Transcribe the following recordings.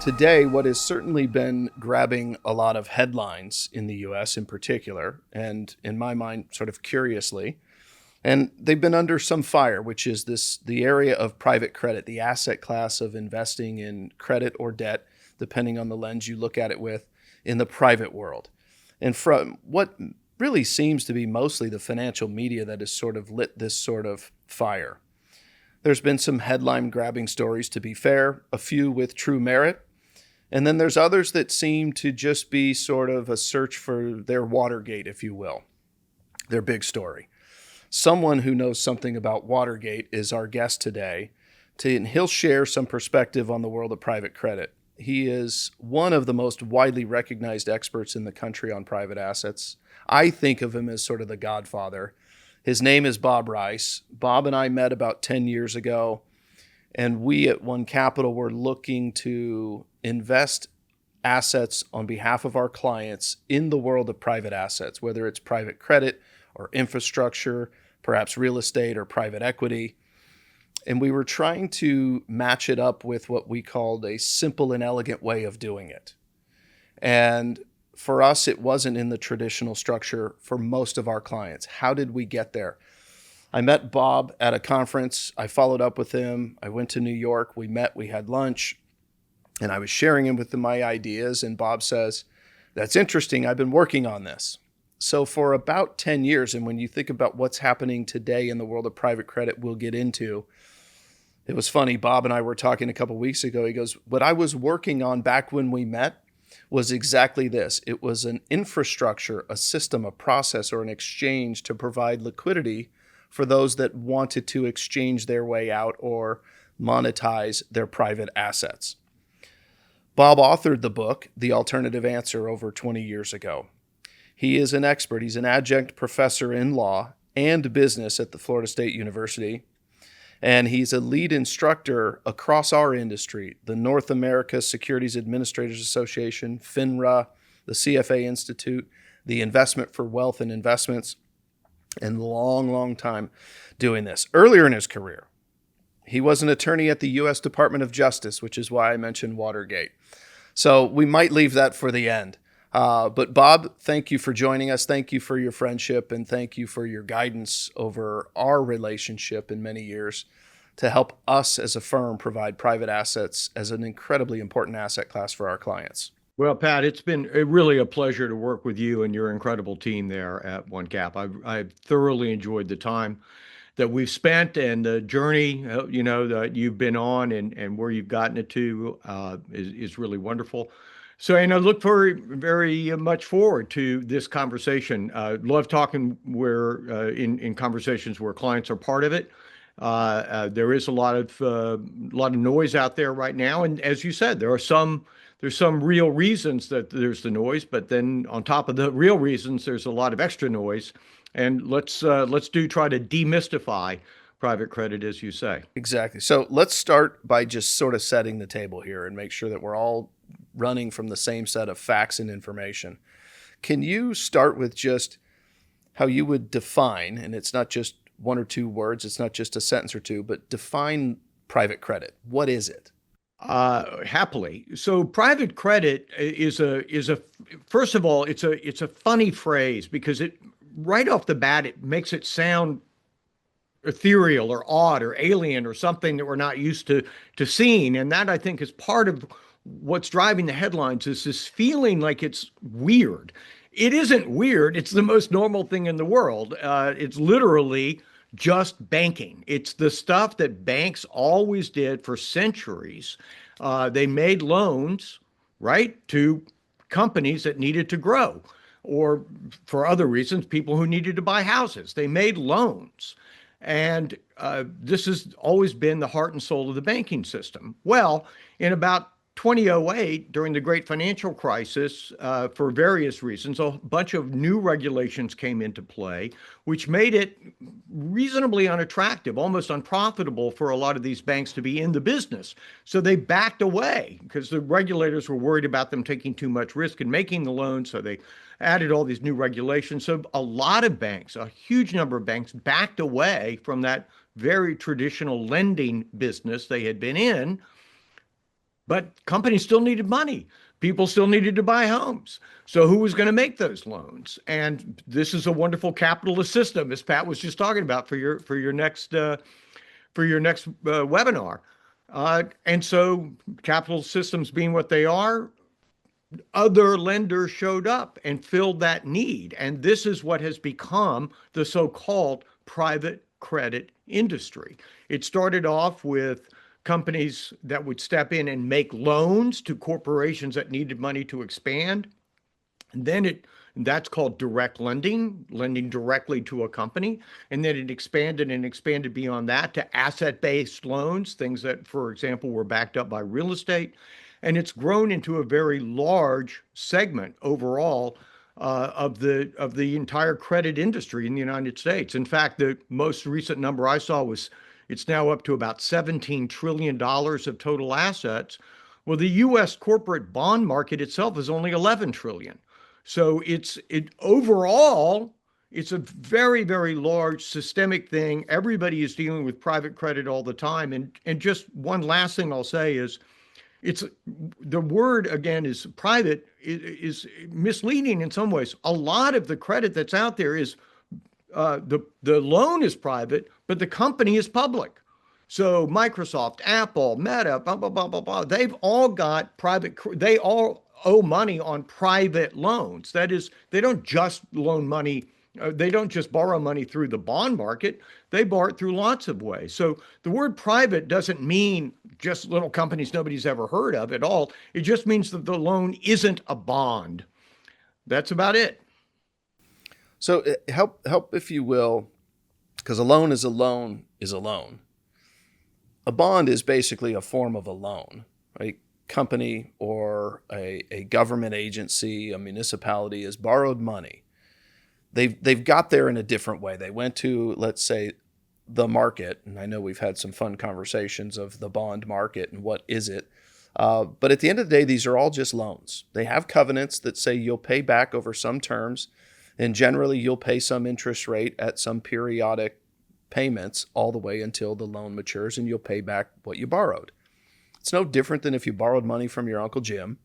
Today, what has certainly been grabbing a lot of headlines in the US in particular, and in my mind, sort of curiously, and they've been under some fire, which is the area of private credit, the asset class of investing in credit or debt, depending on the lens you look at it with, in the private world. And from what really seems to be mostly the financial media that has sort of lit this sort of fire. There's been some headline grabbing stories, to be fair, a few with true merit. And then there's others that seem to just be sort of a search for their Watergate, if you will, their big story. Someone who knows something about Watergate is our guest today, and he'll share some perspective on the world of private credit. He is one of the most widely recognized experts in the country on private assets. I think of him as sort of the godfather. His name is Bob Rice. Bob and I met about 10 years ago, and we at One Capital were looking to invest assets on behalf of our clients in the world of private assets, whether it's private credit or infrastructure, perhaps real estate or private equity. And we were trying to match it up with what we called a simple and elegant way of doing it. And for us, it wasn't in the traditional structure for most of our clients. How did we get there? I met Bob at a conference. I followed up with him. I went to New York. We met, we had lunch, and I was sharing him with my ideas. And Bob says, "That's interesting. I've been working on this." So for about 10 years, and when you think about what's happening today in the world of private credit, we'll get into, it was funny. Bob and I were talking a couple of weeks ago. He goes, "What I was working on back when we met was exactly this. It was an infrastructure, a system, a process, or an exchange to provide liquidity for those that wanted to exchange their way out or monetize their private assets." Bob authored the book, The Alternative Answer, over 20 years ago. He is an expert. He's an adjunct professor in law and business at the Florida State University. And he's a lead instructor across our industry, the North America Securities Administrators Association, FINRA, the CFA Institute, the Investment for Wealth and Investments, and long time doing this. Earlier in his career, he was an attorney at the U.S. Department of Justice, which is why I mentioned Watergate. So we might leave that for the end. But Bob, thank you for joining us. Thank you for your friendship, and thank you for your guidance over our relationship in many years to help us as a firm provide private assets as an incredibly important asset class for our clients. Well, Pat, it's been really a pleasure to work with you and your incredible team there at OneCap. I've thoroughly enjoyed the time that we've spent and the journey, that you've been on and where you've gotten it to is really wonderful. So, and I look very much forward to this conversation. Love talking in conversations where clients are part of it. There is a lot of noise out there right now, and as you said, there's some real reasons that there's the noise, but then on top of the real reasons, there's a lot of extra noise. And let's try to demystify private credit, as you say. Exactly. So let's start by just sort of setting the table here and make sure that we're all running from the same set of facts and information. Can you start with just how you would define, and it's not just one or two words, it's not just a sentence or two, but define private credit. What is it? Happily. So private credit is a first of all, it's a funny phrase because it right off the bat, it makes it sound ethereal or odd or alien or something that we're not used to seeing. And that, I think, is part of what's driving the headlines, is this feeling like it's weird. It isn't weird. It's the most normal thing in the world. It's literally just banking. It's the stuff that banks always did for centuries. They made loans, right, to companies that needed to grow, or for other reasons, people who needed to buy houses. They made loans. And this has always been the heart and soul of the banking system. Well, in about 2008, during the great financial crisis, for various reasons, a bunch of new regulations came into play, which made it reasonably unattractive, almost unprofitable for a lot of these banks to be in the business. So they backed away because the regulators were worried about them taking too much risk in making the loans. So they added all these new regulations. So a lot of banks, a huge number of banks, backed away from that very traditional lending business they had been in. but companies still needed money. People still needed to buy homes. So who was going to make those loans? And this is a wonderful capitalist system, as Pat was just talking about for your next webinar. And so capital systems being what they are, other lenders showed up and filled that need. And this is what has become the so-called private credit industry. It started off with companies that would step in and make loans to corporations that needed money to expand. And then that's called direct lending, lending directly to a company. And then it expanded and expanded beyond that to asset-based loans, things that, for example, were backed up by real estate. And it's grown into a very large segment overall of the entire credit industry in the United States. In fact, the most recent number I saw was it's now up to about $17 trillion of total assets. Well, the U.S. corporate bond market itself is only 11 trillion. So it overall, it's a very, very large systemic thing. Everybody is dealing with private credit all the time. And just one last thing I'll say is it's the word again is private is misleading in some ways. A lot of the credit that's out there is the loan is private, but the company is public. So Microsoft, Apple, Meta, blah blah blah blah blah. They've all got private. They all owe money on private loans. That is, they don't just loan money. They don't just borrow money through the bond market. They borrow it through lots of ways. So the word private doesn't mean just little companies nobody's ever heard of at all. It just means that the loan isn't a bond. That's about it. So help if you will, because a loan is a loan is a loan. A bond is basically a form of a loan. A company or a government agency, a municipality has borrowed money. They've got there in a different way. They went to, let's say, the market, and I know we've had some fun conversations of the bond market and what is it. But at the end of the day, these are all just loans. They have covenants that say you'll pay back over some terms, and generally you'll pay some interest rate at some periodic payments all the way until the loan matures, and you'll pay back what you borrowed. It's no different than if you borrowed money from your Uncle Jim.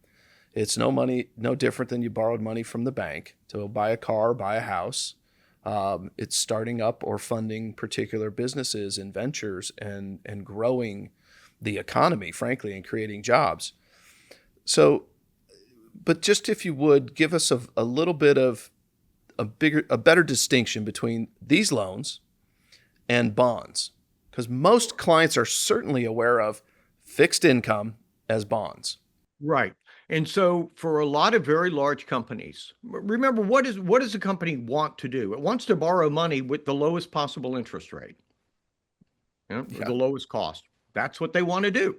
It's no different than you borrowed money from the bank to buy a car, buy a house. It's starting up or funding particular businesses and ventures and growing the economy, frankly, and creating jobs. So, but just if you would give us a little bit of a better distinction between these loans and bonds, because most clients are certainly aware of fixed income as bonds. Right. And so for a lot of very large companies, remember what does a company want to do? It wants to borrow money with the lowest possible interest rate, for Yeah. the lowest cost. That's what they want to do.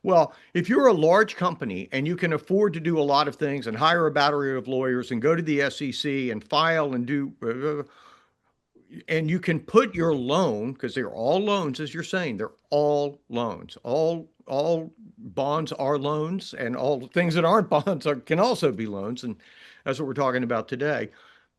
Well, if you're a large company and you can afford to do a lot of things and hire a battery of lawyers and go to the SEC and file and do and you can put your loan, because they're all loans, as you're saying, they're all loans. All bonds are loans, and all things that aren't bonds can also be loans, and that's what we're talking about today.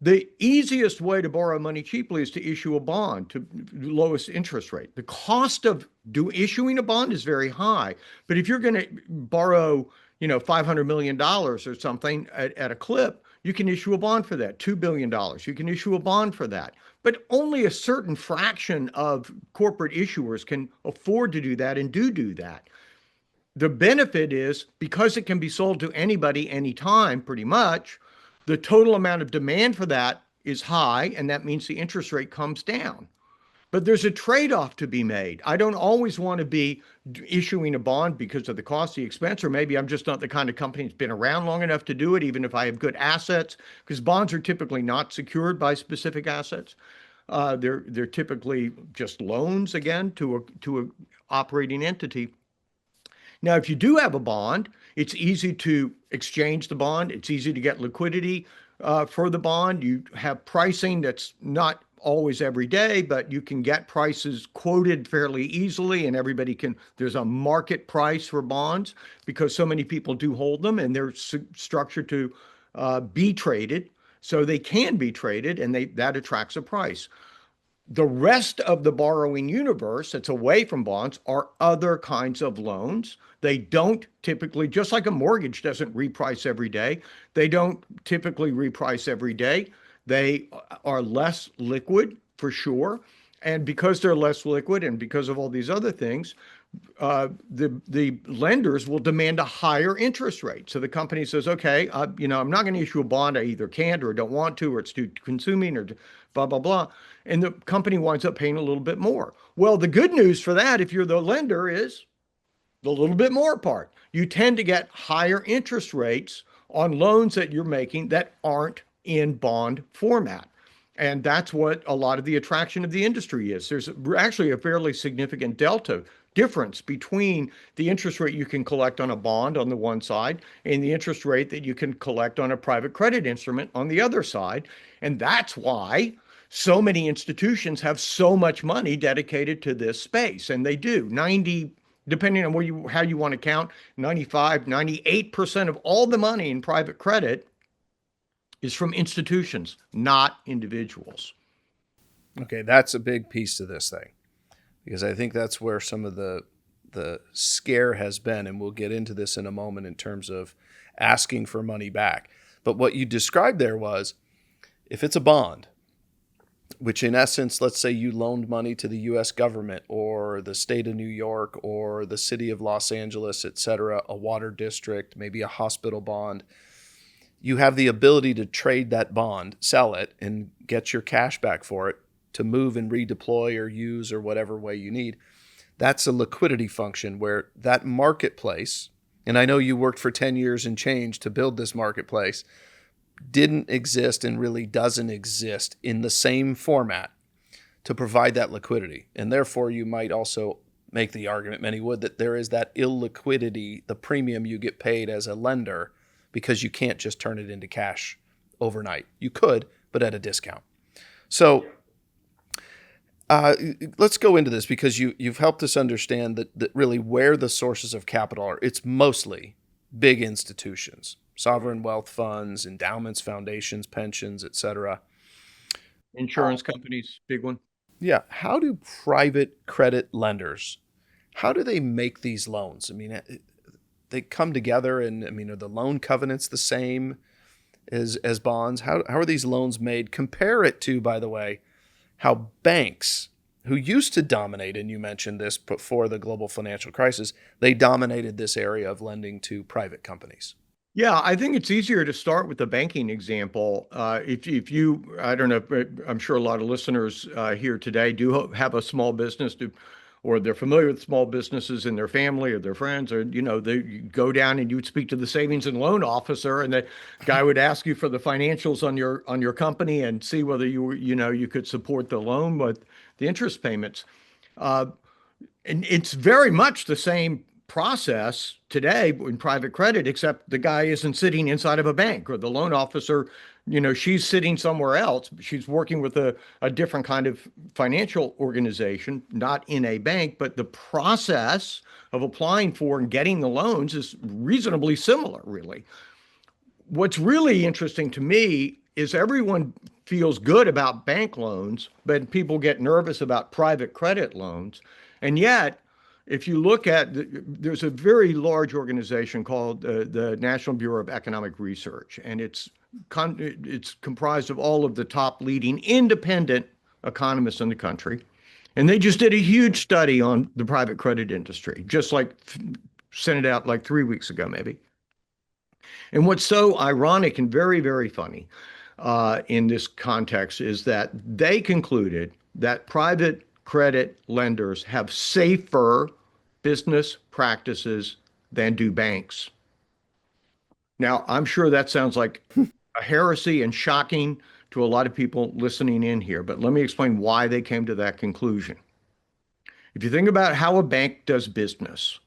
The easiest way to borrow money cheaply is to issue a bond to lowest interest rate. The cost of issuing a bond is very high, but if you're going to borrow, $500 million dollars or something at a clip, you can issue a bond for that. $2 billion. You can issue a bond for that. But only a certain fraction of corporate issuers can afford to do that and do that. The benefit is because it can be sold to anybody, anytime, pretty much, the total amount of demand for that is high, and that means the interest rate comes down. But there's a trade-off to be made. I don't always want to be issuing a bond because of the cost, the expense, or maybe I'm just not the kind of company that's been around long enough to do it, even if I have good assets, because bonds are typically not secured by specific assets. They're typically just loans again to a operating entity. Now, if you do have a bond, it's easy to exchange the bond. It's easy to get liquidity for the bond. You have pricing that's not always every day, but you can get prices quoted fairly easily, and there's a market price for bonds because so many people do hold them, and they're structured to be traded. So they can be traded, and that attracts a price. The rest of the borrowing universe that's away from bonds are other kinds of loans. They don't typically, just like a mortgage doesn't reprice every day, they don't typically reprice every day. They are less liquid for sure. And because they're less liquid and because of all these other things, the lenders will demand a higher interest rate. So the company says, okay, I'm not going to issue a bond. I either can't or don't want to, or it's too consuming, or blah blah blah. And the company winds up paying a little bit more. Well, the good news for that, if you're the lender, is the little bit more part. You tend to get higher interest rates on loans that you're making that aren't in bond format. And that's what a lot of the attraction of the industry is. There's actually a fairly significant delta difference between the interest rate you can collect on a bond on the one side and the interest rate that you can collect on a private credit instrument on the other side. And that's why so many institutions have so much money dedicated to this space. And they do. 90, depending on how you want to count, 95, 98% of all the money in private credit is from institutions, not individuals. Okay, that's a big piece to this thing, because I think that's where some of the scare has been, and we'll get into this in a moment in terms of asking for money back. But what you described there was, if it's a bond, which in essence, let's say you loaned money to the U.S. government or the state of New York or the city of Los Angeles, et cetera, a water district, maybe a hospital bond, you have the ability to trade that bond, sell it, and get your cash back for it to move and redeploy or use or whatever way you need. That's a liquidity function where that marketplace, and I know you worked for 10 years and change to build this marketplace, didn't exist and really doesn't exist in the same format to provide that liquidity. And therefore, you might also make the argument, many would, that there is that illiquidity, the premium you get paid as a lender, because you can't just turn it into cash overnight. You could, but at a discount. So let's go into this, because you've helped us understand that really where the sources of capital are. It's mostly big institutions, sovereign wealth funds, endowments, foundations, pensions, et cetera. Insurance companies, big one. Yeah. How do private credit lenders, how do they make these loans? I mean, they come together, and I mean, are the loan covenants the same as bonds? How are these loans made? Compare it to, by the way, how banks, who used to dominate, and you mentioned this before the global financial crisis, they dominated this area of lending to private companies. Yeah, I think it's easier to start with the banking example. If you, I don't know, but I'm sure a lot of listeners here today do have a small business, or they're familiar with small businesses in their family or their friends, or they go down and you'd speak to the savings and loan officer, and the guy would ask you for the financials on your company and see whether you could support the loan with the interest payments. And it's very much the same process today in private credit, except the guy isn't sitting inside of a bank, or the loan officer, she's sitting somewhere else. She's working with a different kind of financial organization, not in a bank, but the process of applying for and getting the loans is reasonably similar, really. What's really interesting to me is everyone feels good about bank loans, but people get nervous about private credit loans. And yet, if you look at, there's a very large organization called the National Bureau of Economic Research, and it's comprised of all of the top leading independent economists in the country. And they just did a huge study on the private credit industry, just like sent it out like 3 weeks ago, maybe. And what's so ironic and very, very funny in this context is that they concluded that private credit lenders have safer business practices than do banks. Now, I'm sure that sounds like a heresy and shocking to a lot of people listening in here, but let me explain why they came to that conclusion. If you think about how a bank does business,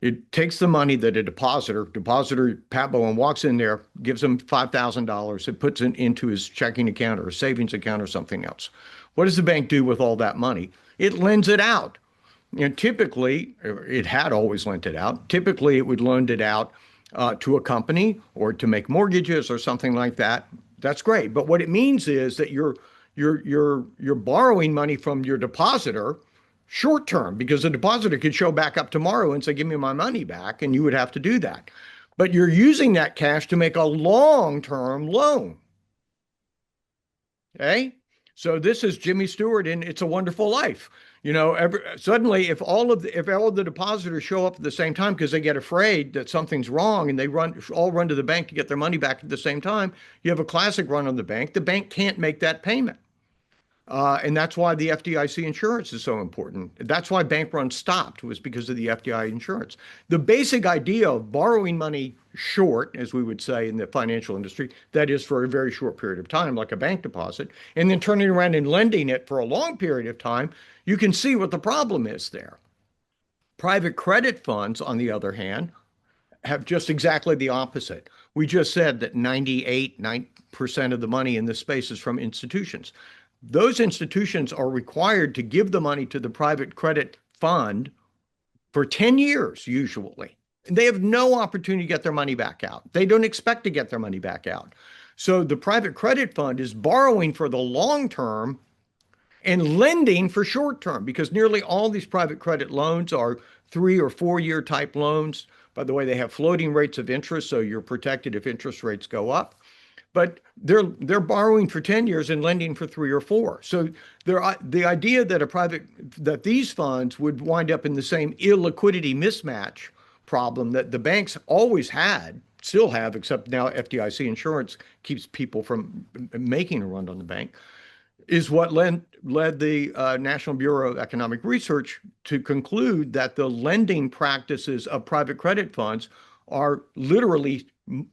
it takes the money that a depositor, Pat Bowen, walks in there, gives him $5,000, it puts it into his checking account or a savings account or something else. What does the bank do with all that money? It lends it out. Typically, it had always lent it out. Typically, it would loan it out to a company or to make mortgages or something like that. That's great. But what it means is that you're borrowing money from your depositor short term because the depositor could show back up tomorrow and say, give me my money back, and you would have to do that. But you're using that cash to make a long-term loan. Okay. So this is Jimmy Stewart in It's a Wonderful Life. Suddenly, if all of the depositors show up at the same time because they get afraid that something's wrong and they all run to the bank to get their money back at the same time, you have a classic run on the bank. The bank can't make that payment. And that's why the FDIC insurance is so important. That's why bank runs stopped, was because of the FDIC insurance. The basic idea of borrowing money short, as we would say in the financial industry, that is for a very short period of time, like a bank deposit, and then turning around and lending it for a long period of time, you can see what the problem is there. Private credit funds, on the other hand, have just exactly the opposite. We just said that 98% of the money in this space is from institutions. Those institutions are required to give the money to the private credit fund for 10 years, usually. And they have no opportunity to get their money back out. They don't expect to get their money back out. So the private credit fund is borrowing for the long term and lending for short term, because nearly all these private credit loans are 3 or 4 year type loans. By the way, they have floating rates of interest, so you're protected if interest rates go up. But they're borrowing for 10 years and lending for 3 or 4. So the idea that these funds would wind up in the same illiquidity mismatch problem that the banks always had, still have, except now FDIC insurance keeps people from making a run on the bank, is what led the National Bureau of Economic Research to conclude that the lending practices of private credit funds are literally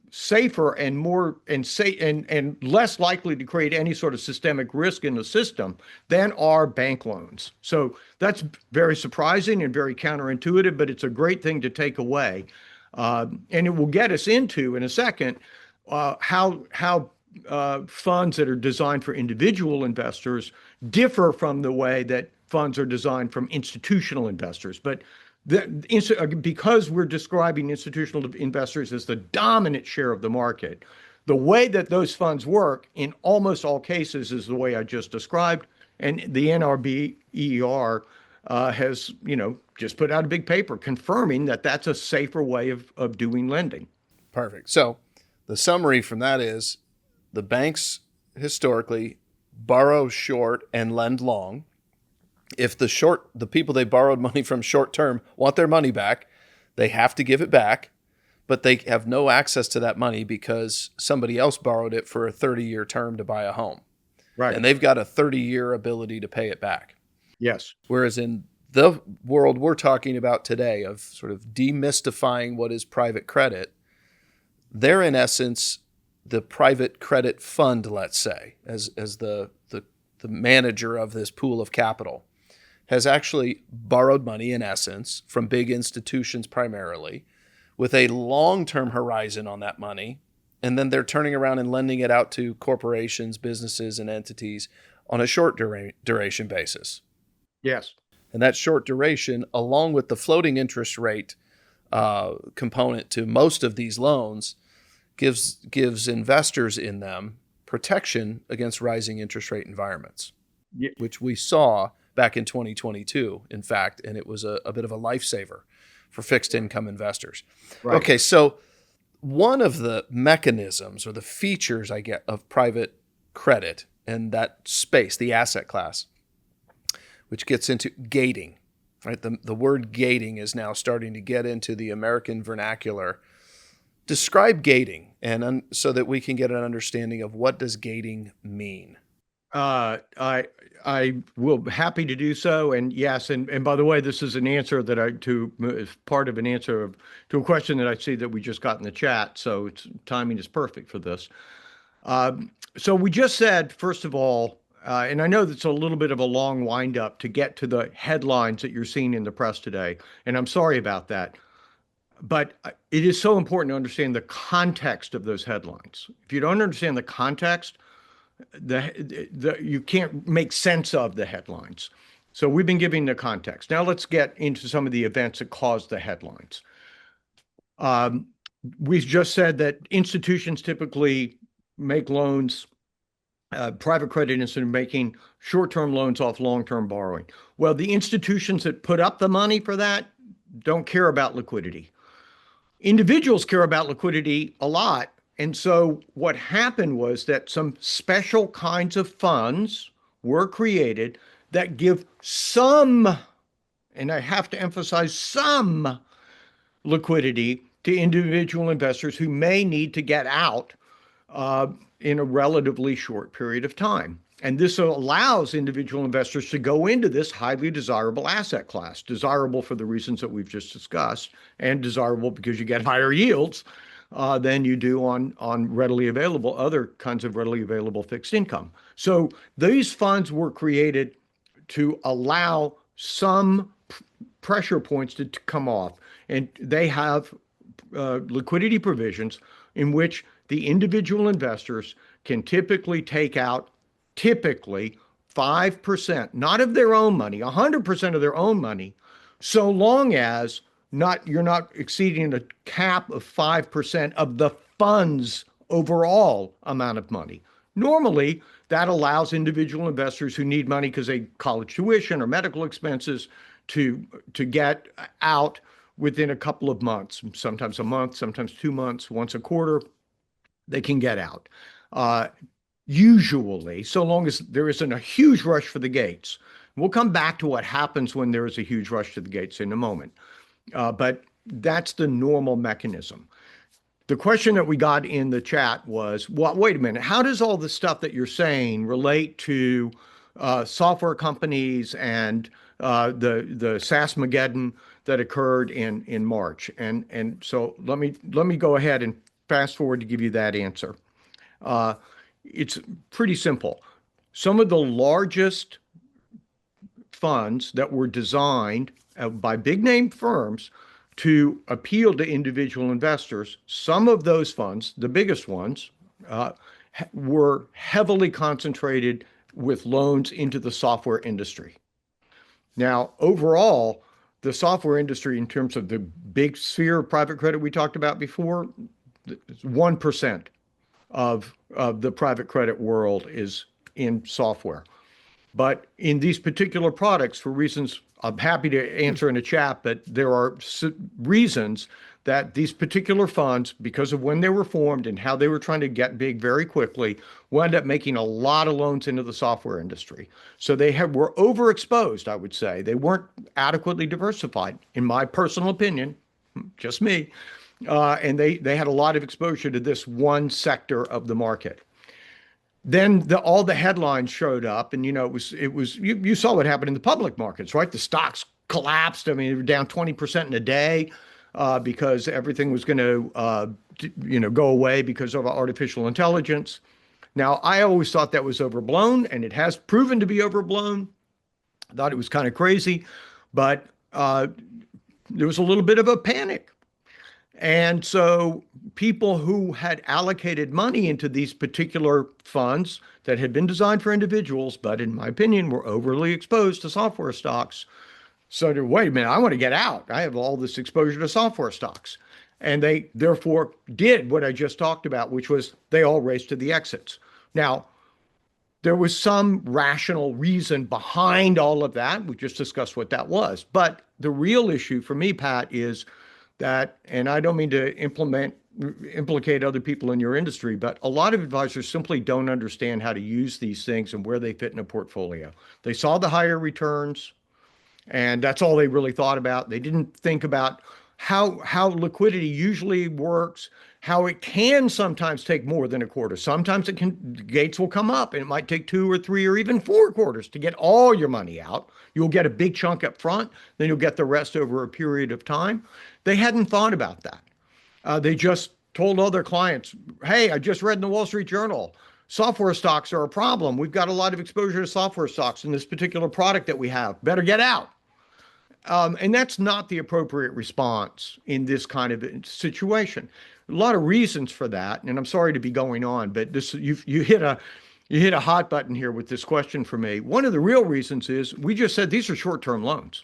safer and less likely to create any sort of systemic risk in the system than are bank loans. So that's very surprising and very counterintuitive, but it's a great thing to take away. And it will get us into, in a second, how funds that are designed for individual investors differ from the way that funds are designed from institutional investors. But because we're describing institutional investors as the dominant share of the market, the way that those funds work in almost all cases is the way I just described. And the NRBER has, just put out a big paper confirming that that's a safer way of doing lending. Perfect. So the summary from that is the banks historically borrow short and lend long. If the people they borrowed money from short term want their money back, they have to give it back, but they have no access to that money because somebody else borrowed it for a 30-year term to buy a home. Right. And they've got a 30-year ability to pay it back. Yes. Whereas in the world we're talking about today of sort of demystifying what is private credit, they're in essence the private credit fund, let's say, as the manager of this pool of capital, has actually borrowed money, in essence, from big institutions primarily, with a long-term horizon on that money, and then they're turning around and lending it out to corporations, businesses, and entities on a short duration basis. Yes. And that short duration, along with the floating interest rate component to most of these loans, gives investors in them protection against rising interest rate environments, which we saw back in 2022, in fact, and it was a bit of a lifesaver for fixed income investors. Right. Okay, so one of the mechanisms or the features I get of private credit and that space, the asset class, which gets into gating, right? The word gating is now starting to get into the American vernacular. Describe gating, and so that we can get an understanding of what does gating mean. I will be happy to do so. And yes, and by the way, this is an answer that is part of an answer to a question that I see that we just got in the chat. So timing is perfect for this. So we just said, first of all, and I know that's a little bit of a long wind up to get to the headlines that you're seeing in the press today, and I'm sorry about that. But it is so important to understand the context of those headlines. If you don't understand the context, you can't make sense of the headlines. So we've been giving the context. Now let's get into some of the events that caused the headlines. We just said that institutions typically make loans private credit instead of making short-term loans off long-term borrowing. Well, the institutions that put up the money for that don't care about liquidity. Individuals care about liquidity a lot. And so what happened was that some special kinds of funds were created that give some, and I have to emphasize some, liquidity to individual investors who may need to get out uh, in a relatively short period of time. And this allows individual investors to go into this highly desirable asset class, desirable for the reasons that we've just discussed, and desirable because you get higher yields than you do on readily available, other kinds of readily available fixed income. So these funds were created to allow some pressure points to come off. And they have liquidity provisions in which the individual investors can typically take out typically 5%, not of their own money, 100% of their own money, so long as you're not exceeding a cap of 5% of the fund's overall amount of money. Normally, that allows individual investors who need money because they college tuition or medical expenses to get out within a couple of months, sometimes a month, sometimes 2 months, once a quarter, they can get out. Usually, so long as there isn't a huge rush for the gates. We'll come back to what happens when there is a huge rush to the gates in a moment. But that's the normal mechanism. The question that we got in the chat was, well, wait a minute, how does all the stuff that you're saying relate to software companies and the SaaSmageddon that occurred in March? And so let me go ahead and fast forward to give you that answer. It's pretty simple. Some of the largest funds that were designed by big name firms to appeal to individual investors, some of those funds, the biggest ones, were heavily concentrated with loans into the software industry. Now, overall, the software industry, in terms of the big sphere of private credit we talked about before, 1% of the private credit world is in software. But in these particular products, for reasons I'm happy to answer in a chat, but there are reasons that these particular funds, because of when they were formed and how they were trying to get big very quickly, wound up making a lot of loans into the software industry. So they were overexposed, I would say. They weren't adequately diversified, in my personal opinion, just me. And they had a lot of exposure to this one sector of the market. Then all the headlines showed up, and you saw what happened in the public markets, right? The stocks collapsed. I mean, they were down 20% in a day because everything was going to go away because of artificial intelligence. Now, I always thought that was overblown, and it has proven to be overblown. I thought it was kind of crazy, but there was a little bit of a panic. And so people who had allocated money into these particular funds that had been designed for individuals, but in my opinion, were overly exposed to software stocks. So wait a minute, I want to get out. I have all this exposure to software stocks. And they therefore did what I just talked about, which was they all raced to the exits. Now, there was some rational reason behind all of that. We just discussed what that was. But the real issue for me, Pat, is that, and I don't mean to implicate other people in your industry, but a lot of advisors simply don't understand how to use these things and where they fit in a portfolio. They saw the higher returns, and that's all they really thought about. They didn't think about how liquidity usually works, how it can sometimes take more than a quarter. Sometimes the gates will come up, and it might take 2 or 3 or even 4 quarters to get all your money out. You'll get a big chunk up front, then you'll get the rest over a period of time. They hadn't thought about that. They just told all their clients, hey, I just read in the Wall Street Journal, software stocks are a problem. We've got a lot of exposure to software stocks in this particular product that we have. Better get out. And that's not the appropriate response in this kind of situation. A lot of reasons for that, and I'm sorry to be going on, but you hit a hot button here with this question for me. One of the real reasons is we just said these are short-term loans.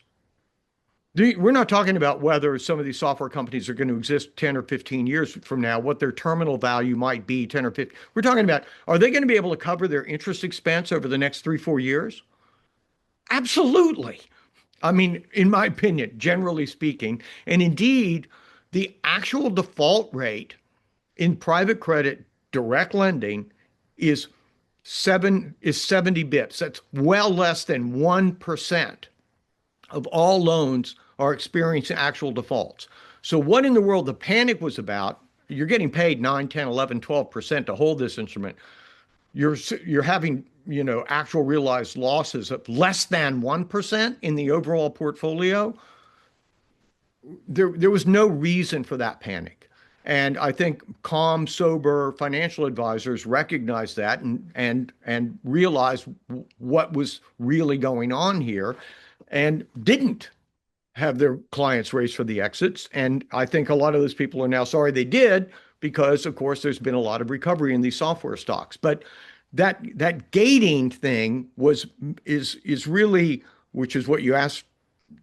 We're not talking about whether some of these software companies are going to exist 10 or 15 years from now, what their terminal value might be 10 or 15. We're talking about, are they going to be able to cover their interest expense over the next 3, 4 years? Absolutely. I mean, in my opinion, generally speaking, and indeed, the actual default rate in private credit direct lending is 70 bips. That's well less than 1% of all loans are experiencing actual defaults. So what in the world the panic was about, you're getting paid 9, 10, 11, 12% to hold this instrument. You're having, actual realized losses of less than 1% in the overall portfolio. There was no reason for that panic. And I think calm, sober financial advisors recognized that and realized what was really going on here and didn't have their clients race for the exits. And I think a lot of those people are now sorry they did because, of course, there's been a lot of recovery in these software stocks. But that gating thing is really, which is what you asked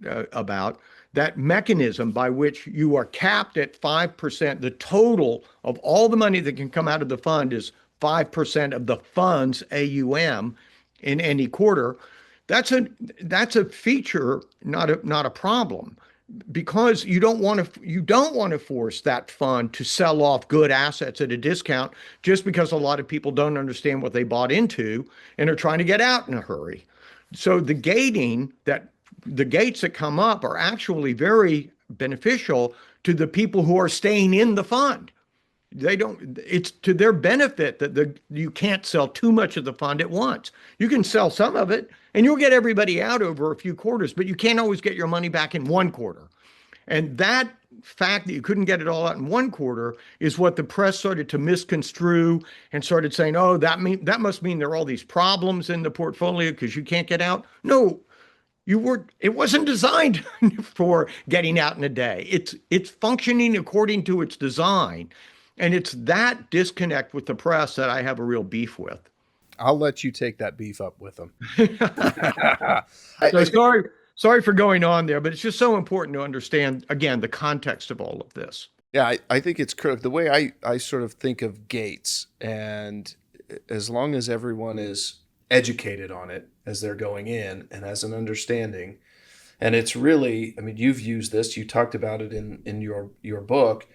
about, that mechanism by which you are capped at 5%. The total of all the money that can come out of the fund is 5% of the fund's AUM in any quarter. That's a feature, not a problem, because you don't want to force that fund to sell off good assets at a discount just because a lot of people don't understand what they bought into and are trying to get out in a hurry. So the gates that come up are actually very beneficial to the people who are staying in the fund. It's to their benefit that you can't sell too much of the fund at once. You can sell some of it and you'll get everybody out over a few quarters, but you can't always get your money back in one quarter. And that fact that you couldn't get it all out in one quarter is what the press started to misconstrue and started saying, oh, that must mean there are all these problems in the portfolio because you can't get out. No, it wasn't designed for getting out in a day. It's functioning according to its design. And it's that disconnect with the press that I have a real beef with. I'll let you take that beef up with them. So sorry for going on there, but it's just so important to understand, again, the context of all of this. Yeah, I think it's critical. The way I sort of think of gates, and as long as everyone is educated on it as they're going in and has an understanding, and it's really, I mean, you've used this, you talked about it in your book,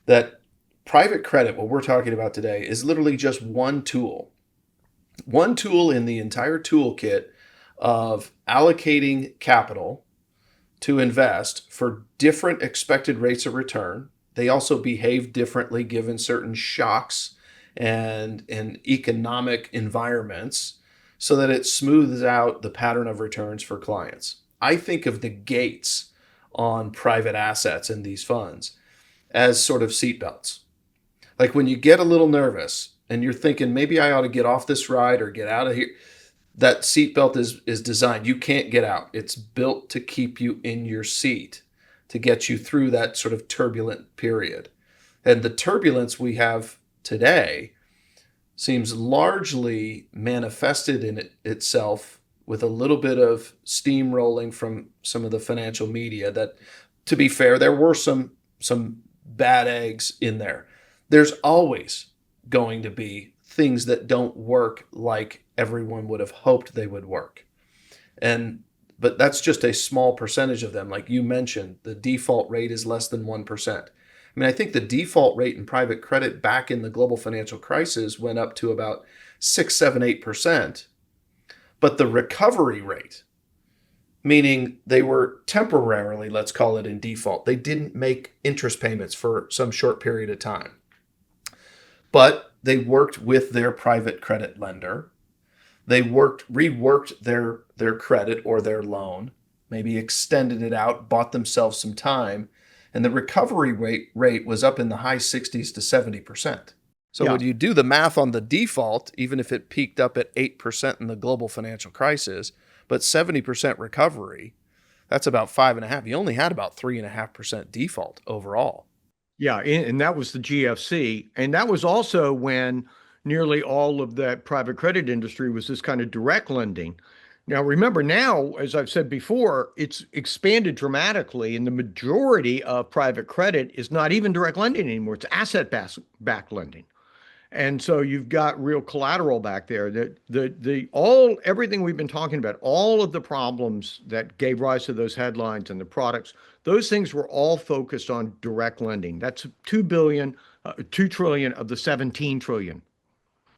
that private credit, what we're talking about today, is literally just one tool in the entire toolkit of allocating capital to invest for different expected rates of return. They also behave differently given certain shocks and economic environments so that it smooths out the pattern of returns for clients. I think of the gates on private assets in these funds as sort of seatbelts. Like when you get a little nervous and you're thinking, maybe I ought to get off this ride or get out of here, that seatbelt is designed. You can't get out. It's built to keep you in your seat, to get you through that sort of turbulent period. And the turbulence we have today seems largely manifested in itself with a little bit of steamrolling from some of the financial media that, to be fair, there were some bad eggs in there. There's always going to be things that don't work like everyone would have hoped they would work. But that's just a small percentage of them. Like you mentioned, the default rate is less than 1%. I mean, I think the default rate in private credit back in the global financial crisis went up to about 6, 7, 8%. But the recovery rate, meaning they were temporarily, let's call it, in default. They didn't make interest payments for some short period of time. But they worked with their private credit lender. They reworked their credit or their loan, maybe extended it out, bought themselves some time, and the recovery rate was up in the high 60s to 70%. So when you do the math on the default, even if it peaked up at 8% in the global financial crisis, but 70% recovery, that's about 5.5%. You only had about 3.5% default overall. Yeah, and that was the GFC. And that was also when nearly all of the private credit industry was this kind of direct lending. Now, remember now, as I've said before, it's expanded dramatically, and the majority of private credit is not even direct lending anymore. It's asset-backed lending. And so you've got real collateral back there. The all everything we've been talking about, all of the problems that gave rise to those headlines and the products, those things were all focused on direct lending. That's 2 billion, 2 trillion of the 17 trillion.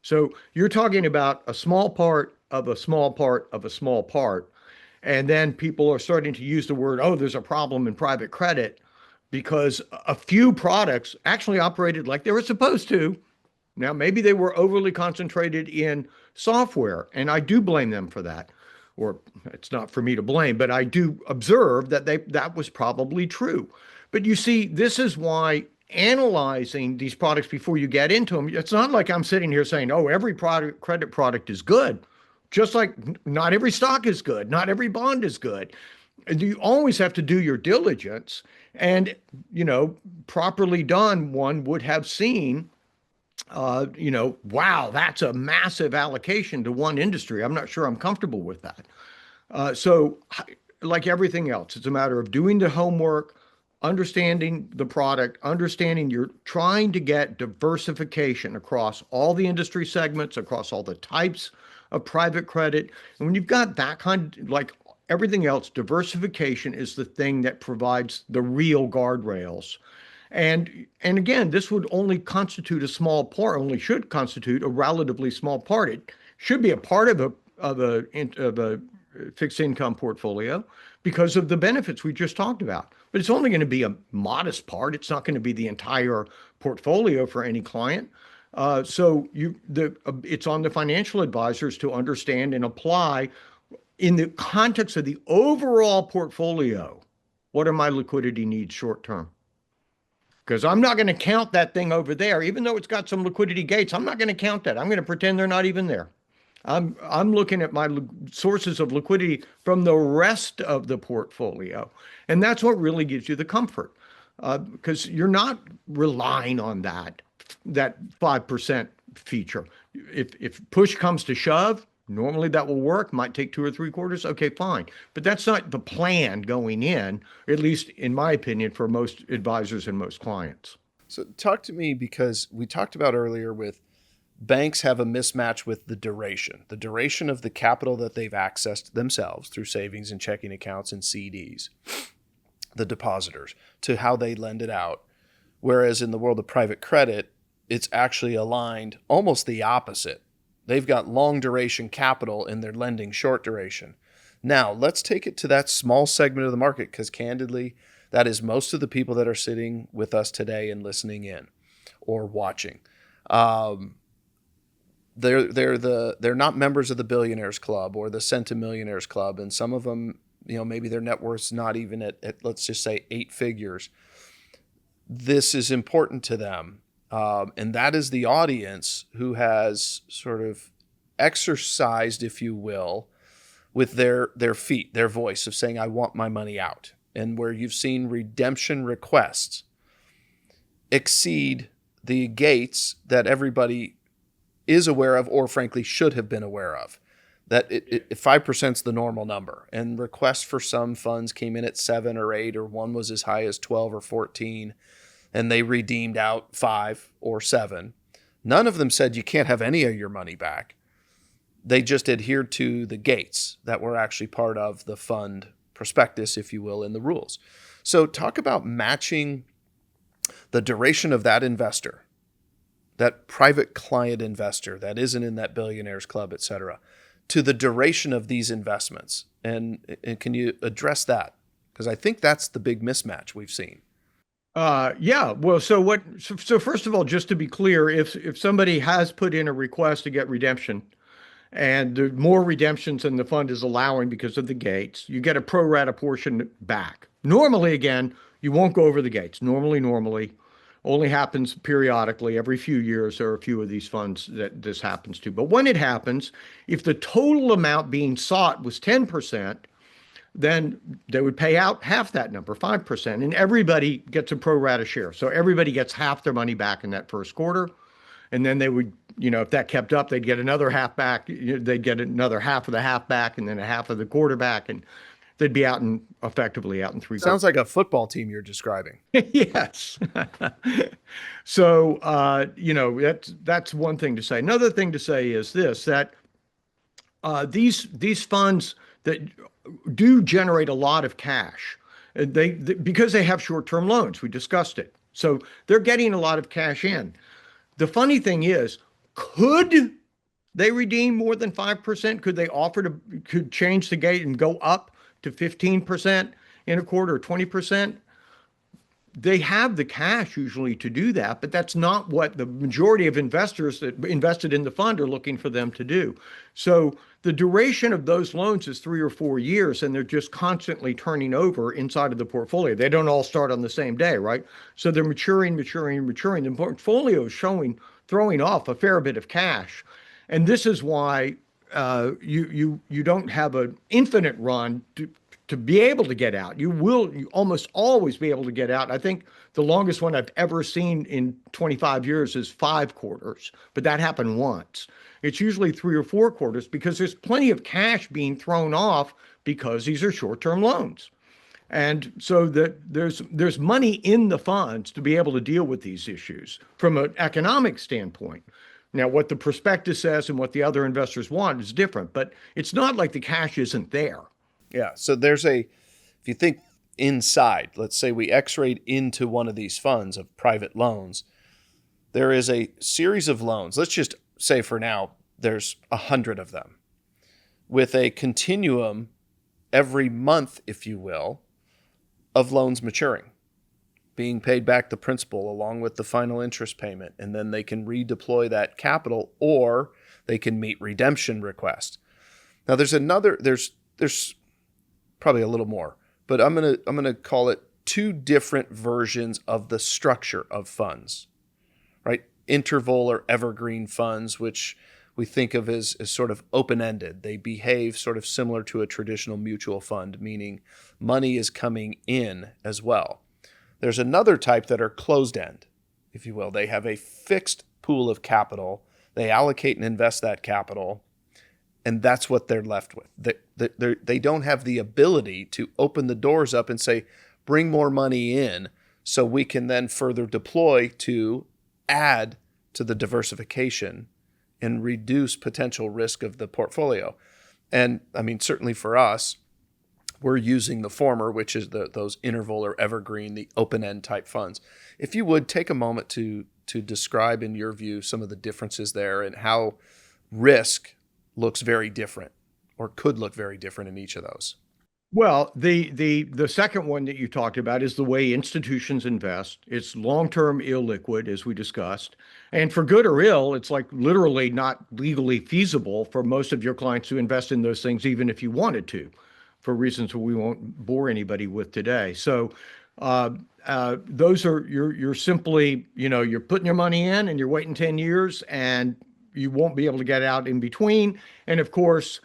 So you're talking about a small part of a small part of a small part. And then people are starting to use the word, oh, there's a problem in private credit because a few products actually operated like they were supposed to. Now, maybe they were overly concentrated in software, and I do blame them for that. Or it's not for me to blame, but I do observe that that was probably true. But you see, this is why analyzing these products before you get into them, it's not like I'm sitting here saying, oh, every product, credit product is good. Just like not every stock is good, not every bond is good. And you always have to do your diligence. And, properly done, one would have seen wow, that's a massive allocation to one industry. I'm not sure I'm comfortable with that. So, like everything else, it's a matter of doing the homework, understanding the product, understanding you're trying to get diversification across all the industry segments, across all the types of private credit. And when you've got that like everything else, diversification is the thing that provides the real guardrails. And again, this would only constitute a small part, only should constitute a relatively small part. It should be a part of a fixed income portfolio because of the benefits we just talked about. But it's only going to be a modest part. It's not going to be the entire portfolio for any client. It's on the financial advisors to understand and apply in the context of the overall portfolio. What are my liquidity needs short term? Because I'm not going to count that thing over there, even though it's got some liquidity gates. I'm not going to count that. I'm going to pretend they're not even there. I'm looking at my sources of liquidity from the rest of the portfolio, and that's what really gives you the comfort, because you're not relying on that 5% feature. If push comes to shove, normally that will work. Might take 2 or 3 quarters. Okay, fine. But that's not the plan going in, at least in my opinion, for most advisors and most clients. So talk to me, because we talked about earlier with banks have a mismatch with the duration of the capital that they've accessed themselves through savings and checking accounts and CDs, the depositors, to how they lend it out. Whereas in the world of private credit, it's actually aligned almost the opposite. They've got long duration capital and they're lending short duration. Now, let's take it to that small segment of the market, because candidly, that is most of the people that are sitting with us today and listening in or watching. They're not members of the Billionaires Club or the Centimillionaires Club, and some of them, maybe their net worth's not even at let's just say 8 figures. This is important to them. And that is the audience who has sort of exercised, if you will, with their feet, their voice of saying, I want my money out. And where you've seen redemption requests exceed the gates that everybody is aware of, or frankly should have been aware of. That 5% is the normal number. And requests for some funds came in at 7 or 8, or one was as high as 12 or 14. And they redeemed out 5 or 7. None of them said you can't have any of your money back. They just adhered to the gates that were actually part of the fund prospectus, if you will, in the rules. So talk about matching the duration of that investor, that private client investor that isn't in that Billionaires Club, et cetera, to the duration of these investments. And can you address that? Because I think that's the big mismatch we've seen. Yeah. Well, so first of all, just to be clear, if somebody has put in a request to get redemption and there are more redemptions than the fund is allowing because of the gates, you get a pro rata portion back. Normally, again, you won't go over the gates. Normally only happens periodically. Every few years, there are a few of these funds that this happens to. But when it happens, if the total amount being sought was 10%, then they would pay out half that number, 5%, and everybody gets a pro rata share. So everybody gets half their money back in that first quarter, and then they would if that kept up, they'd get another half back. They'd get another half of the half back, and then a half of the quarterback, and they'd be effectively out in three Sounds quarters. like a football team you're describing. Yes. So, that's one thing to say. Another thing to say is this, that these funds that do generate a lot of cash, because they have short-term loans. We discussed it. So they're getting a lot of cash in. The funny thing is, could they redeem more than 5%? Could change the gate and go up to 15% in a quarter or 20%? They have the cash usually to do that, but that's not what the majority of investors that invested in the fund are looking for them to do. So the duration of those loans is 3 or 4 years, and they're just constantly turning over inside of the portfolio. They don't all start on the same day, right? So they're maturing, maturing, maturing. The portfolio is throwing off a fair bit of cash. And this is why you don't have an infinite run to be able to get out. You almost always be able to get out. I think the longest one I've ever seen in 25 years is 5 quarters, but that happened once. It's usually 3 or 4 quarters because there's plenty of cash being thrown off because these are short-term loans. And so there's money in the funds to be able to deal with these issues from an economic standpoint. Now, what the prospectus says and what the other investors want is different, but it's not like the cash isn't there. Yeah. So if you think inside, let's say we x-rayed into one of these funds of private loans, there is a series of loans. Let's just say for now, there's 100 of them with a continuum every month, if you will, of loans maturing, being paid back the principal along with the final interest payment. And then they can redeploy that capital or they can meet redemption requests. Now there's probably a little more, but I'm gonna call it two different versions of the structure of funds, right? Interval or evergreen funds, which we think of as sort of open-ended. They behave sort of similar to a traditional mutual fund, meaning money is coming in as well. There's another type that are closed-end, if you will. They have a fixed pool of capital. They allocate and invest that capital, and that's what they're left with. They don't have the ability to open the doors up and say, bring more money in so we can then further deploy to add to the diversification and reduce potential risk of the portfolio. And I mean, certainly for us, we're using the former, which is those interval or evergreen, the open-end type funds. If you would take a moment to describe, in your view, some of the differences there and how risk looks very different or could look very different in each of those. Well, the second one that you talked about is the way institutions invest. It's long-term illiquid, as we discussed. And for good or ill, it's like literally not legally feasible for most of your clients to invest in those things, even if you wanted to, for reasons we won't bore anybody with today. So those are, you're simply, you're putting your money in and you're waiting 10 years and you won't be able to get out in between. And of course,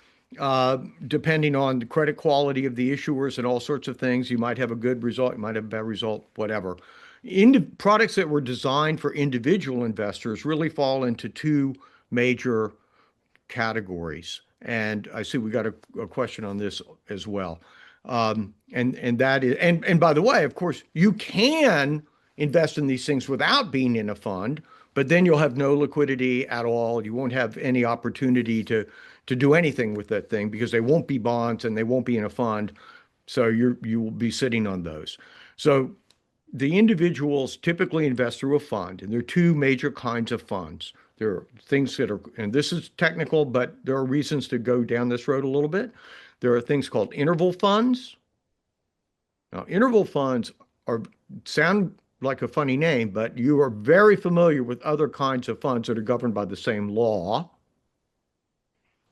depending on the credit quality of the issuers and all sorts of things, you might have a good result, you might have a bad result, whatever. Products that were designed for individual investors really fall into two major categories. And I see we got a question on this as well. And that is, and by the way, of course, you can invest in these things without being in a fund, but then you'll have no liquidity at all. You won't have any opportunity to do anything with that thing because they won't be bonds and they won't be in a fund. So you will be sitting on those. So the individuals typically invest through a fund, and there are two major kinds of funds. There are things that are, and this is technical, but there are reasons to go down this road a little bit. There are things called interval funds. Now, interval funds sound like a funny name, but you are very familiar with other kinds of funds that are governed by the same law.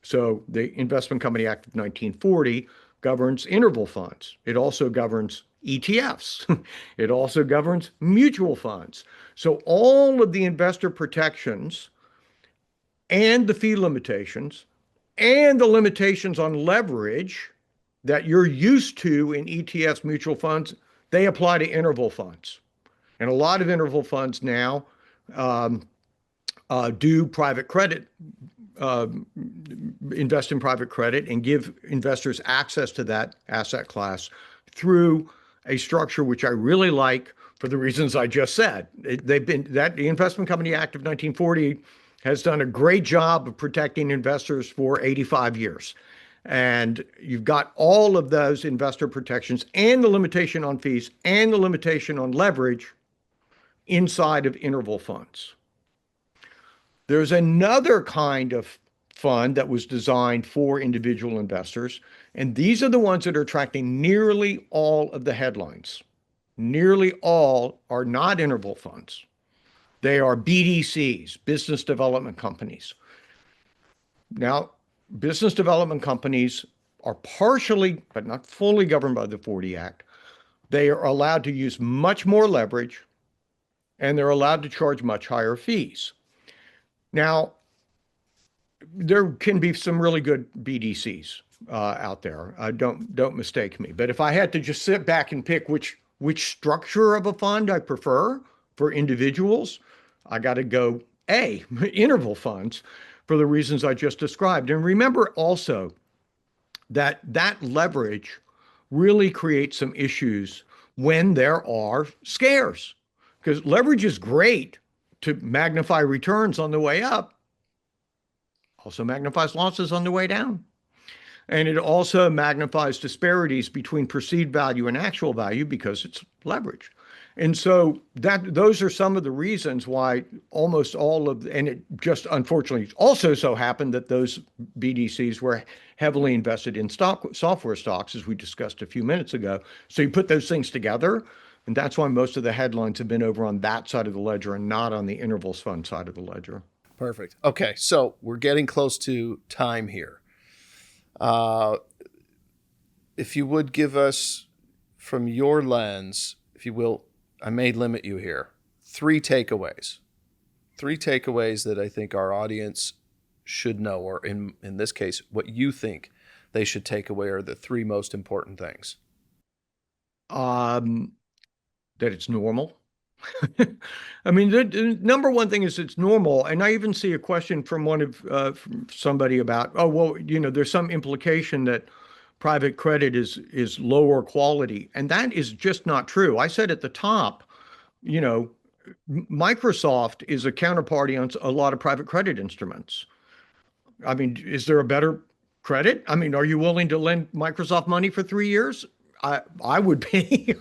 So the Investment Company Act of 1940 governs interval funds. It also governs ETFs. It also governs mutual funds. So all of the investor protections and the fee limitations and the limitations on leverage that you're used to in ETFs, mutual funds, they apply to interval funds. And a lot of interval funds now do private credit, uh, invest in private credit and give investors access to that asset class through a structure which I really like for the reasons I just said. The Investment Company Act of 1940 has done a great job of protecting investors for 85 years. And you've got all of those investor protections and the limitation on fees and the limitation on leverage inside of interval funds. There's another kind of fund that was designed for individual investors, and these are the ones that are attracting nearly all of the headlines. Nearly all are not interval funds. They are BDCs, business development companies. Now, business development companies are partially, but not fully governed by the 40 Act. They are allowed to use much more leverage, and they're allowed to charge much higher fees. Now, there can be some really good BDCs out there. Don't mistake me. But if I had to just sit back and pick which structure of a fund I prefer for individuals, I got to go A, interval funds, for the reasons I just described. And remember also that leverage really creates some issues when there are scares, because leverage is great to magnify returns on the way up, also magnifies losses on the way down. And it also magnifies disparities between perceived value and actual value because it's leverage. And so those are some of the reasons why almost all of, and it just unfortunately also so happened that those BDCs were heavily invested in software stocks, as we discussed a few minutes ago. So you put those things together, and that's why most of the headlines have been over on that side of the ledger and not on the intervals fund side of the ledger. Perfect. Okay, so we're getting close to time here. If you would give us, from your lens, if you will, I may limit you here, three takeaways that I think our audience should know, or in this case, what you think they should take away are the three most important things. That it's normal. I mean, the number one thing is it's normal. And I even see a question from from somebody about, oh, well, there's some implication that private credit is lower quality. And that is just not true. I said at the top, Microsoft is a counterparty on a lot of private credit instruments. I mean, is there a better credit? I mean, are you willing to lend Microsoft money for 3 years? I would be,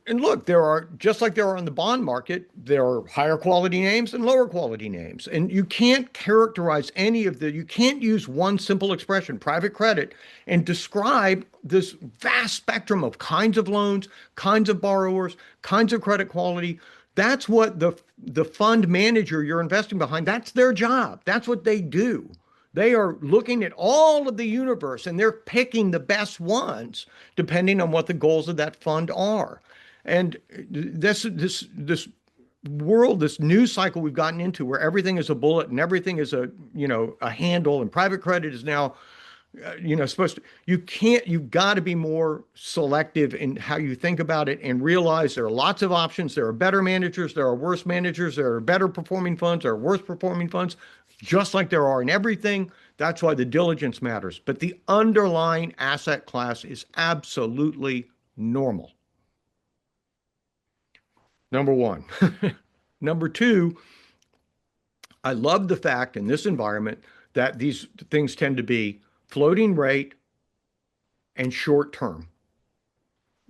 and look, there are, just like there are in the bond market, there are higher quality names and lower quality names. And you can't characterize you can't use one simple expression, private credit, and describe this vast spectrum of kinds of loans, kinds of borrowers, kinds of credit quality. That's what the fund manager you're investing behind, that's their job. That's what they do. They are looking at all of the universe and they're picking the best ones depending on what the goals of that fund are. And this world, this news cycle we've gotten into where everything is a bullet and everything is a handle, and private credit is now, supposed to, you've got to be more selective in how you think about it and realize there are lots of options. There are better managers, there are worse managers, there are better performing funds, there are worse performing funds. Just like there are in everything. That's why the diligence matters. But the underlying asset class is absolutely normal. Number one. Number two, I love the fact in this environment that these things tend to be floating rate and short term.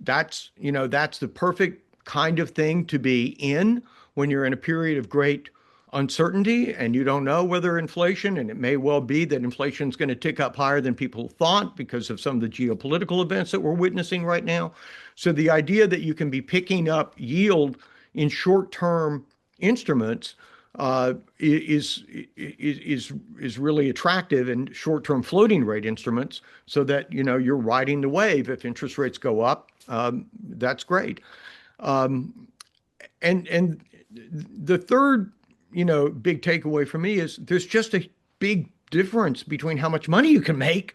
That's the perfect kind of thing to be in when you're in a period of great uncertainty and you don't know whether inflation, and it may well be that inflation is going to tick up higher than people thought because of some of the geopolitical events that we're witnessing right now. So the idea that you can be picking up yield in short-term instruments is really attractive, in short-term floating rate instruments, so that you're riding the wave. If interest rates go up, that's great. And the third big takeaway for me is there's just a big difference between how much money you can make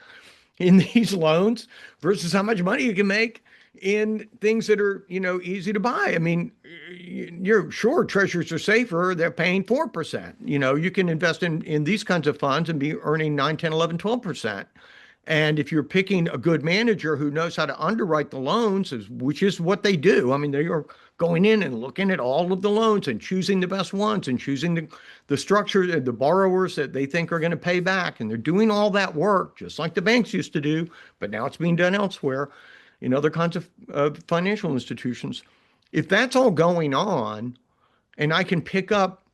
in these loans versus how much money you can make in things that are, easy to buy. I mean, you're sure treasuries are safer. They're paying 4%. You can invest in these kinds of funds and be earning 9, 10, 11, 12%. And if you're picking a good manager who knows how to underwrite the loans, which is what they do, I mean, they are going in and looking at all of the loans and choosing the best ones and choosing the structure, the borrowers that they think are going to pay back. And they're doing all that work, just like the banks used to do, but now it's being done elsewhere in other kinds of financial institutions. If that's all going on, and I can pick up,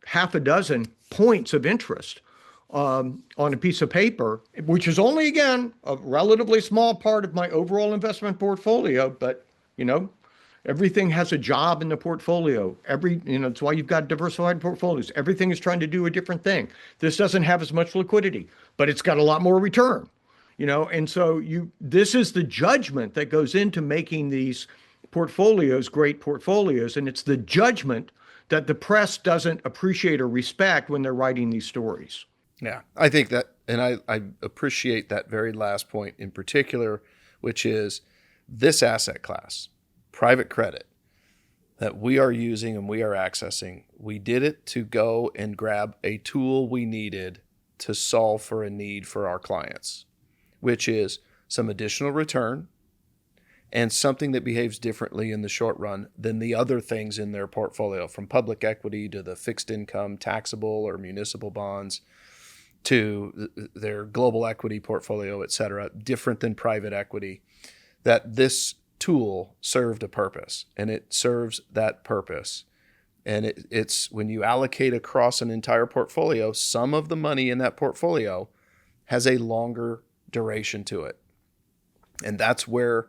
half a dozen points of interest on a piece of paper, which is only, again, a relatively small part of my overall investment portfolio, but, everything has a job in the portfolio. It's why you've got diversified portfolios. Everything is trying to do a different thing. This doesn't have as much liquidity, but it's got a lot more return. And so this is the judgment that goes into making these portfolios great portfolios. And it's the judgment that the press doesn't appreciate or respect when they're writing these stories. Yeah, I think that, and I appreciate that very last point in particular, which is this asset class, private credit, that we are using and we are accessing. We did it to go and grab a tool we needed to solve for a need for our clients, which is some additional return and something that behaves differently in the short run than the other things in their portfolio, from public equity to the fixed income, taxable or municipal bonds, to their global equity portfolio, et cetera, different than private equity, that this tool served a purpose, and it serves that purpose. And it's when you allocate across an entire portfolio, some of the money in that portfolio has a longer duration to it. And that's where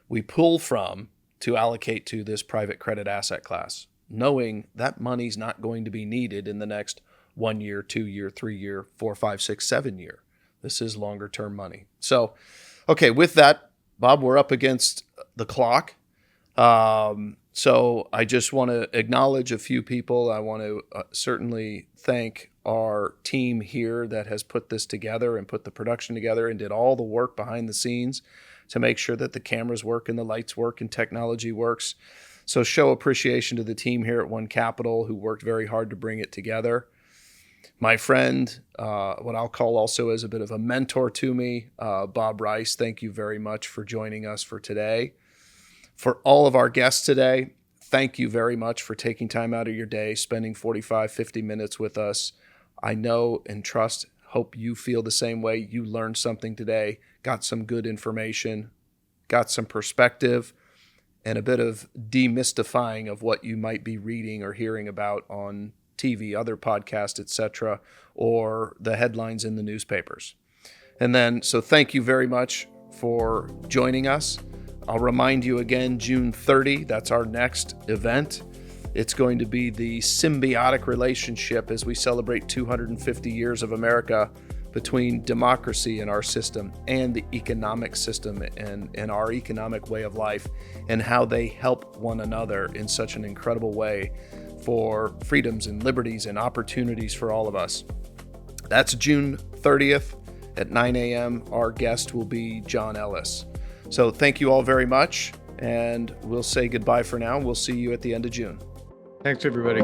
we pull from to allocate to this private credit asset class, knowing that money's not going to be needed in the next 1 year, 2 year, 3 year, 4, 5, 6, 7 year. This is longer term money. So, okay, with that, Bob, we're up against the clock. So I just want to acknowledge a few people. I want to certainly thank our team here that has put this together and put the production together and did all the work behind the scenes to make sure that the cameras work and the lights work and technology works. So show appreciation to the team here at One Capital who worked very hard to bring it together. My friend, what I'll call also as a bit of a mentor to me, Bob Rice, thank you very much for joining us for today. For all of our guests today, thank you very much for taking time out of your day, spending 45, 50 minutes with us. I know and trust, hope you feel the same way. You learned something today, got some good information, got some perspective, and a bit of demystifying of what you might be reading or hearing about on TV, other podcasts, etc., or the headlines in the newspapers. And then, so thank you very much for joining us. I'll remind you again, June 30, that's our next event. It's going to be the symbiotic relationship as we celebrate 250 years of America between democracy in our system and the economic system and our economic way of life, and how they help one another in such an incredible way for freedoms and liberties and opportunities for all of us. That's June 30th at 9 a.m. Our guest will be John Ellis. So thank you all very much, and we'll say goodbye for now. We'll see you at the end of June. Thanks, everybody.